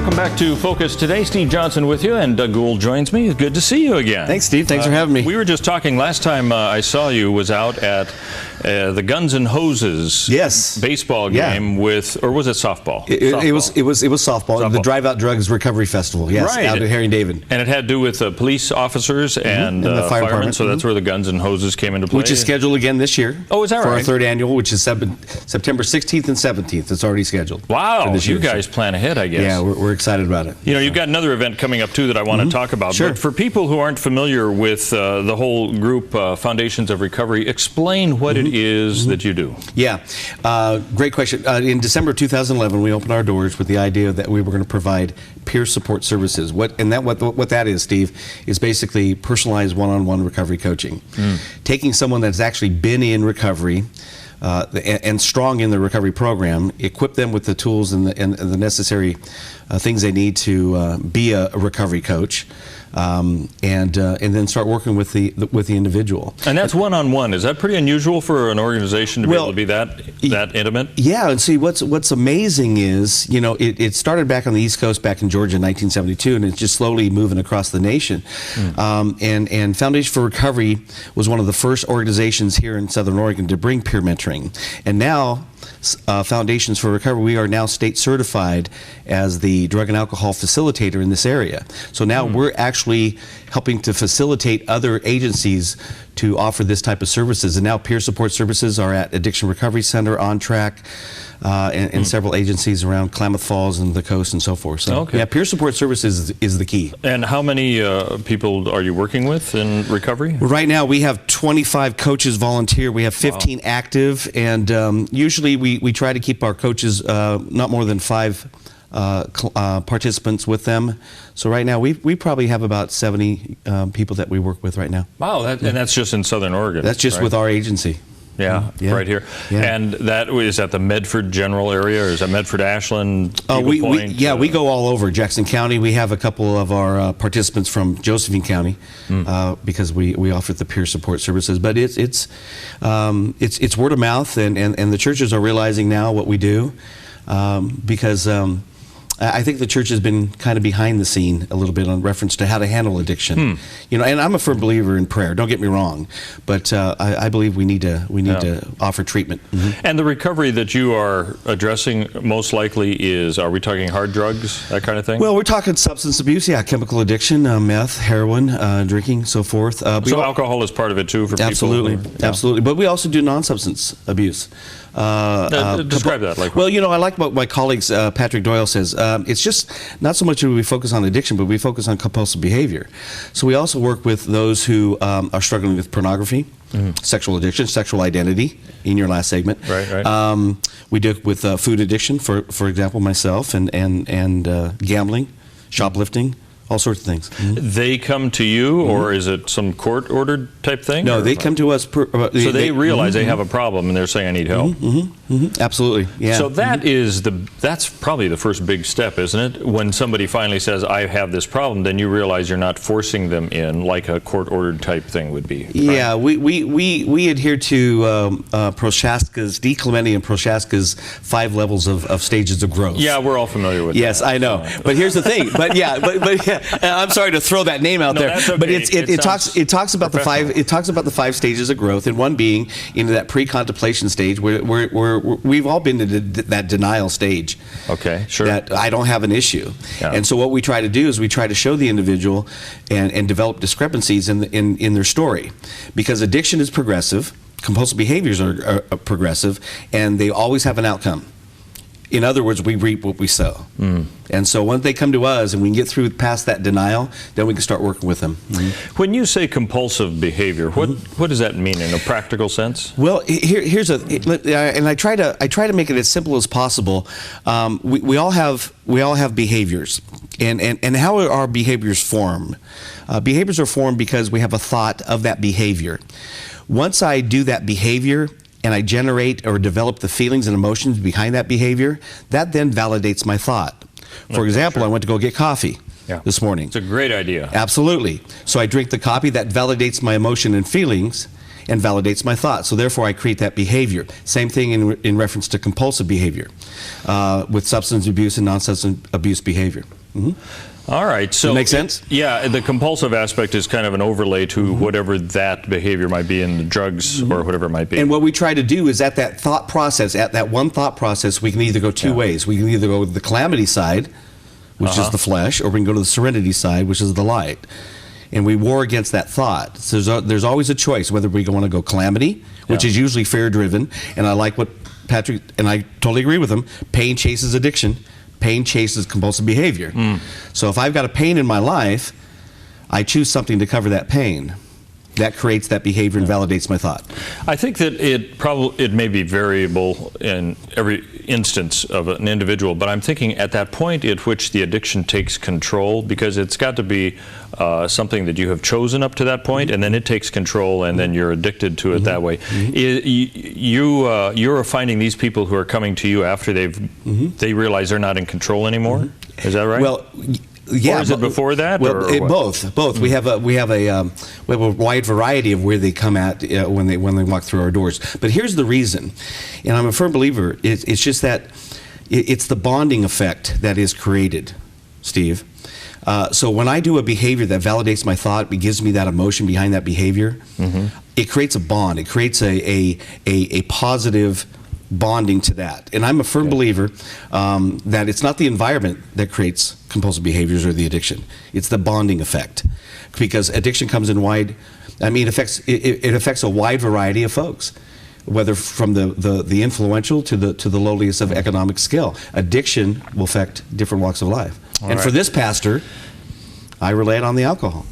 Welcome back to Focus Today. Steve Johnson with you, and Doug Gould joins me. It's good to see you again. Thanks, Steve. Thanks for having me. We were just talking last time I saw you was out at the Guns and Hoses baseball game with, or was it softball? It was softball. The Drive Out Drugs Recovery Festival. Yes, out at Harry and David. And it had to do with police officers and the fire department. So that's where the Guns and Hoses came into play. Which is scheduled again this year. Oh, is that right? For our third annual, which is September 16th and 17th. It's already scheduled. Wow, you guys plan ahead, I guess. Yeah, we're excited about it. You know, you've got another event coming up too that I want to talk about. Sure. But for people who aren't familiar with the whole group, Foundations of Recovery, explain what it is that you do. Yeah, great question. In December 2011, we opened our doors with the idea that we were going to provide peer support services. What that is, Steve, is basically personalized one-on-one recovery coaching. Taking someone that's actually been in recovery and strong in the recovery program, equip them with the tools and the necessary things they need to be a recovery coach, and then start working with the individual. And that's one-on-one. Is that pretty unusual for an organization to be able to be that intimate? Yeah, and see what's amazing is, you know, it started back on the East Coast back in Georgia in 1972, and it's just slowly moving across the nation. And Foundation for Recovery was one of the first organizations here in Southern Oregon to bring peer mentoring. And now Foundations for Recovery, we are now state certified as the drug and alcohol facilitator in this area. So now we're actually helping to facilitate other agencies to offer this type of services. And now peer support services are at Addiction Recovery Center, On Track, and several agencies around Klamath Falls and the coast and so forth. So yeah, peer support services is the key. And how many people are you working with in recovery? Right now we have 25 coaches volunteer. We have 15 active, and usually we try to keep our coaches not more than 5 participants with them. So right now we probably have about 70 people that we work with right now. Wow, and that's just in Southern Oregon. That's just with our agency. Yeah, right here. Yeah. And that is at the Medford general area, or is that Medford, Ashland, Eagle Point? We go all over Jackson County. We have a couple of our participants from Josephine County because we offer the peer support services. But it's word of mouth, and the churches are realizing now what we do because I think the church has been kind of behind the scene a little bit on reference to how to handle addiction. You know, and I'm a firm believer in prayer. Don't get me wrong, but I believe we need to offer treatment. And the recovery that you are addressing most likely is, are we talking hard drugs, that kind of thing? Well, we're talking substance abuse, chemical addiction, meth, heroin, drinking, so forth. So alcohol is part of it too for people? Absolutely. But we also do non-substance abuse. Describe that. Well, you know, I like what my colleagues, Patrick Doyle says. It's just not so much that we focus on addiction, but we focus on compulsive behavior. So we also work with those who are struggling with pornography, sexual addiction, sexual identity, in your last segment. Right. We do with food addiction, for example, myself, and gambling, shoplifting, all sorts of things. They come to you, or is it some court-ordered type thing? No, they come to us. So they realize they have a problem, and they're saying, "I need help." Absolutely, yeah. So that's probably the first big step, isn't it? When somebody finally says, "I have this problem," then you realize you're not forcing them in like a court-ordered type thing would be. Right? Yeah, we adhere to Prochaska's, D. Clementi and Prochaska's 5 levels of stages of growth. Yeah, we're all familiar with that. Yes, I know. But here's the thing. But I'm sorry to throw that name out there. That's okay. But it talks about the 5 stages of growth, and one being into that pre-contemplation stage where we've all been to that denial stage. Okay, sure. That I don't have an issue. Yeah. And so what we try to do is we try to show the individual and develop discrepancies in their story, because addiction is progressive, compulsive behaviors are progressive, and they always have an outcome. In other words, we reap what we sow. And so once they come to us and we can get through past that denial, then we can start working with them. When you say compulsive behavior, what does that mean in a practical sense? Well, and I try to make it as simple as possible. We all have behaviors, and how are our behaviors formed? Behaviors are formed because we have a thought of that behavior. Once I do that behavior, and I generate or develop the feelings and emotions behind that behavior, that then validates my thought. For example, I went to go get coffee this morning. It's a great idea. Absolutely. So I drink the coffee, that validates my emotion and feelings, and validates my thought. So therefore, I create that behavior. Same thing in reference to compulsive behavior with substance abuse and non-substance abuse behavior. All right. So that make sense? Yeah, the compulsive aspect is kind of an overlay to whatever that behavior might be in the drugs or whatever it might be. And what we try to do is at that thought process, at that one thought process, we can either go two ways. We can either go to the calamity side, which is the flesh, or we can go to the serenity side, which is the light. And we war against that thought. So there's always a choice whether we want to go calamity, which is usually fear-driven, and I like what Patrick, and I totally agree with him, pain chases addiction. Pain chases compulsive behavior. So if I've got a pain in my life, I choose something to cover that pain. That creates that behavior and validates my thought. I think that it may be variable in every instance of an individual, but I'm thinking at that point at which the addiction takes control, because it's got to be something that you have chosen up to that point, and then it takes control, and then you're addicted to it that way. You're finding these people who are coming to you after they realize they're not in control anymore. Is that right? Well, yeah. Or is it before that? Well, or both. We have a wide variety of where they come at when they walk through our doors. But here's the reason, and I'm a firm believer. It's just that it's the bonding effect that is created, Steve. So when I do a behavior that validates my thought, it gives me that emotion behind that behavior. It creates a bond. It creates a positive bonding to that. And I'm a firm believer that it's not the environment that creates compulsive behaviors or the addiction. It's the bonding effect, because addiction comes in wide. I mean, it affects a wide variety of folks, whether from the influential to the lowliest of economic scale. Addiction will affect different walks of life. And for this pastor, I relate on the alcohol.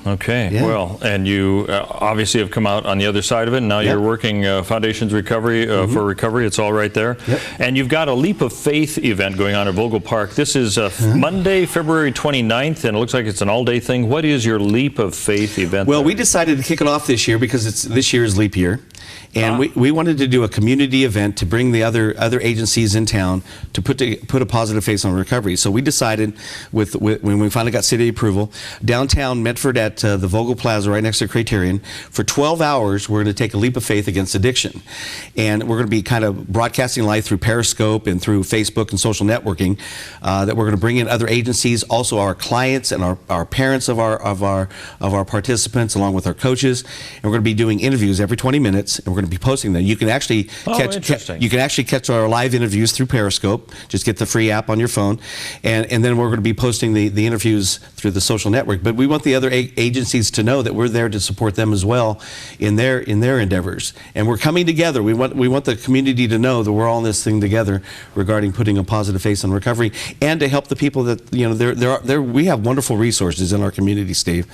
Okay, well, and you obviously have come out on the other side of it, and now you're working Foundations Recovery for Recovery. It's all right there. And you've got a Leap of Faith event going on at Vogel Park. This is Monday, February 29th, and it looks like it's an all-day thing. What is your Leap of Faith event? Well, we decided to kick it off this year because this year's leap year. And we wanted to do a community event to bring the other agencies in town to put a positive face on recovery. So we decided, when we finally got city approval, downtown Medford at the Vogel Plaza right next to Criterion, for 12 hours we're going to take a leap of faith against addiction. And we're going to be kind of broadcasting live through Periscope and through Facebook and social networking, that we're going to bring in other agencies, also our clients and our parents of our participants, along with our coaches. And we're going to be doing interviews every 20 minutes. And we're going to be posting them. You can actually catch our live interviews through Periscope. Just get the free app on your phone, and then we're going to be posting the interviews through the social network. But we want the other agencies to know that we're there to support them as well in their endeavors. And we're coming together. We want the community to know that we're all in this thing together regarding putting a positive face on recovery, and to help the people that we have wonderful resources in our community, Steve,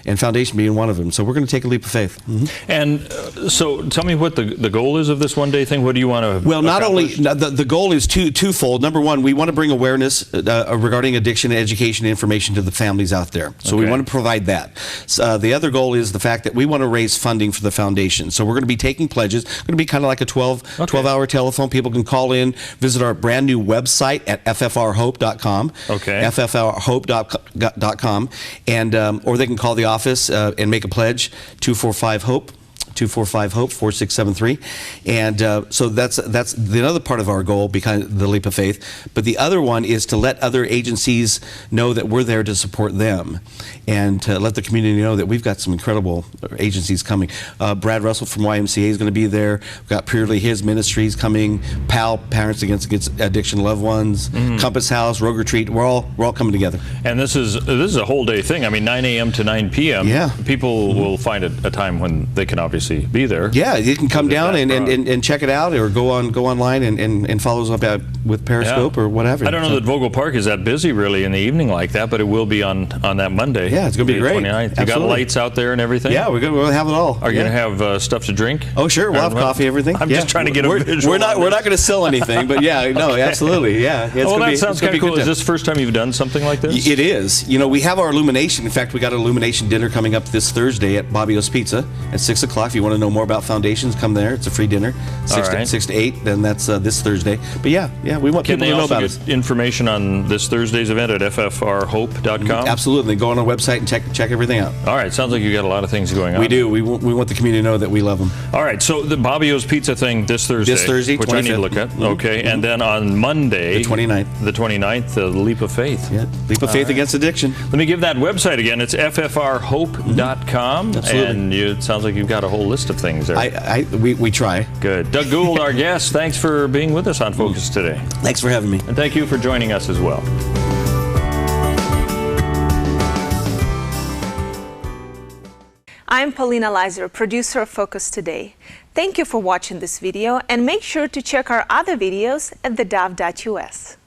and Foundation being one of them. So we're going to take a leap of faith. And so tell me what the goal is of this one-day thing. What do you want to Well, not only, the goal is twofold. Number one, we want to bring awareness regarding addiction, education, and information to the families out there. So we want to provide that. The other goal is the fact that we want to raise funding for the foundation. So we're going to be taking pledges. It's going to be kind of like a 12-hour telephone. People can call in, visit our brand new website at ffrhope.com. ffrhope.com, and or they can call the office and make a pledge, 245-HOPE. 245-HOPE-4673, and so that's the other part of our goal behind the Leap of Faith. But the other one is to let other agencies know that we're there to support them, and to let the community know that we've got some incredible agencies coming. Brad Russell from YMCA is going to be there. We've got Purely His Ministries coming. PAL, Parents Against Addiction Loved Ones. Compass House, Rogue Retreat. We're all coming together. And this is a whole day thing. I mean, 9 a.m. to 9 p.m. Yeah. People will find a time when they can obviously be there. Yeah, you can come down and check it out, or go online and follow us up with Periscope or whatever. I don't know that Vogel Park is that busy really in the evening like that, but it will be on that Monday. Yeah, it's going to be great. 29th. You got lights out there and everything? Yeah, we'll have it all. Are you going to have stuff to drink? Oh, sure. We'll have coffee, everything. I'm just trying to get a visual. We're not going to sell anything, but yeah, no, absolutely. Yeah. Well, that sounds kind of cool. Is this the first time you've done something like this? It is. We have our illumination. In fact, we got an illumination dinner coming up this Thursday at Bobby O's Pizza at 6 o'clock. If you want to know more about foundations, come there. It's a free dinner, 6 to 8. Then that's this Thursday. But yeah, we want people to know about it. Can they also get information on this Thursday's event at ffrhope.com? Absolutely. Go on our website and check everything out. All right. Sounds like you got a lot of things going on. We do. We want the community to know that we love them. All right. So the Bobby O's Pizza thing this Thursday. This Thursday, which 25th. I need to look at. Okay. And then on Monday, the 29th. The 29th, the Leap of Faith. Yeah. Leap of Faith against addiction. Let me give that website again. It's ffrhope.com. Absolutely. And it sounds like you've got a whole list of things there. We try. Good. Doug Gould, our guest, thanks for being with us on Focus today. Thanks for having me. And thank you for joining us as well. I'm Paulina Leiser, producer of Focus Today. Thank you for watching this video, and make sure to check our other videos at thedove.us.